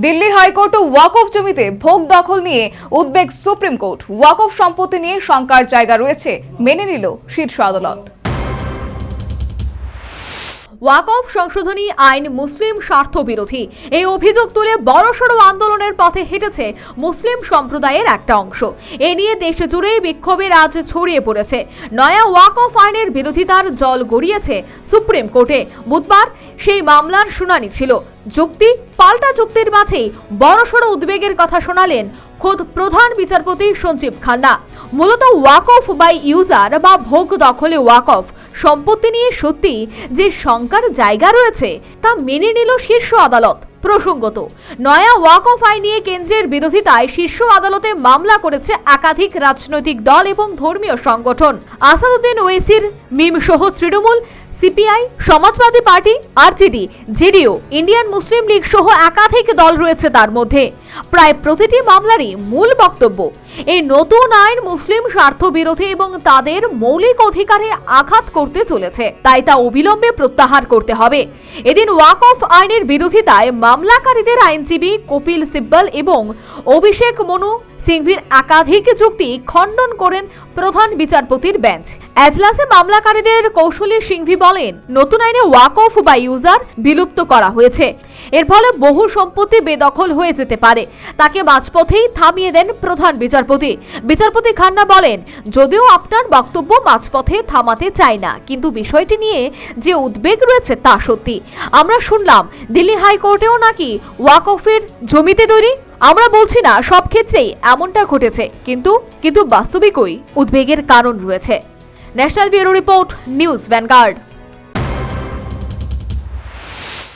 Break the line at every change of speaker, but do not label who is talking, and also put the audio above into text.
Delhi high court ও ওয়াকফ জমিতে ভোগ দখল নিয়ে উদ্বেগ সুপ্রিম কোর্ট। ওয়াকফ সম্পত্তি নিয়ে শঙ্কার জায়গা রয়েছে, মেনে নিল শীর্ষ আদালত।
ওয়াকফ সংশোধনী আইন মুসলিম স্বার্থ বিরোধী এই অভিযোগ তুলে বড়সড় আন্দোলনের পথে হেঁটেছে মুসলিম সম্প্রদায়ের একটা অংশ। এ নিয়ে দেশ জুড়ে বিক্ষোভের আজ ছড়িয়ে পড়েছে। নয়া ওয়াকফ আইনের বিরোধিতার জল গড়িয়েছে সুপ্রিম কোর্টে। বুধবার সেই মামলার শুনানি ছিল। যুক্তি পাল্টা যুক্তির মাঝেই বড়সড় উদ্বেগের কথা শোনালেন খোদ প্রধান বিচারপতি সঞ্জীব খান্না। মূলত ওয়াকফ বাই ইউজার বা ভোগ দখলে ওয়াকফ সম্পত্তি নিয়ে সত্যি যে শঙ্কার জায়গা রয়েছে তা মেনে নিল শীর্ষ আদালত। প্রসঙ্গত, নয়া ওয়াকফ আইন নিয়ে কেন্দ্রের বিরোধিতায় শীর্ষ আদালতে মামলা করেছে একাধিক রাজনৈতিক দল এবং ধর্মীয় সংগঠন। আসাদুদ্দিন ওয়েসির মিম সহ Trinamool, CPI, Samajwadi party, RJD, JDU, Indian মুসলিম লীগ সহ একাধিক দল রয়েছে তার মধ্যে। প্রায় প্রতিটি মামলারই মূল বক্তব্য, এই নতুন আইন মুসলিম স্বার্থ বিরোধী এবং তাদের মৌলিক অধিকারে আঘাত করতে চলেছে, তাই তা অবিলম্বে প্রত্যাহার করতে হবে। এদিন ওয়াকফ আইনের বিরোধিতায় মামলাকারীদের আইনজীবী কপিল সিব্বল এবং অভিষেক মনু সিংভির একাধিক যুক্তি খণ্ডন করেন প্রধান বিচারপতির বেঞ্চ। এজলাসে মামলাকারীদের কৌশলী সিংভি বলেন, নতুন আইনে ওয়াকফ বা ইউজার বিলুপ্ত করা হয়েছে। এর ফলে বহু সম্পত্তি বেদখল হয়ে যেতে পারে। তাকে মাঝপথেই থামিয়ে দেন প্রধান বিচারপতি। বিচারপতি খান্না বলেন, যদিও আপনার বক্তব্য মাঝপথে থামাতে চাই না, কিন্তু বিষয়টি নিয়ে যে উদ্বেগ রয়েছে তা সত্যি। আমরা শুনলাম দিল্লি হাইকোর্টেও নাকি ওয়াকফের জমিতে তৈরি। আমরা বলছি না সব ক্ষেত্রেই এমনটা ঘটেছে, কিন্তু বাস্তবিকই উদ্বেগের কারণ রয়েছে। National bureau report, news vanguard.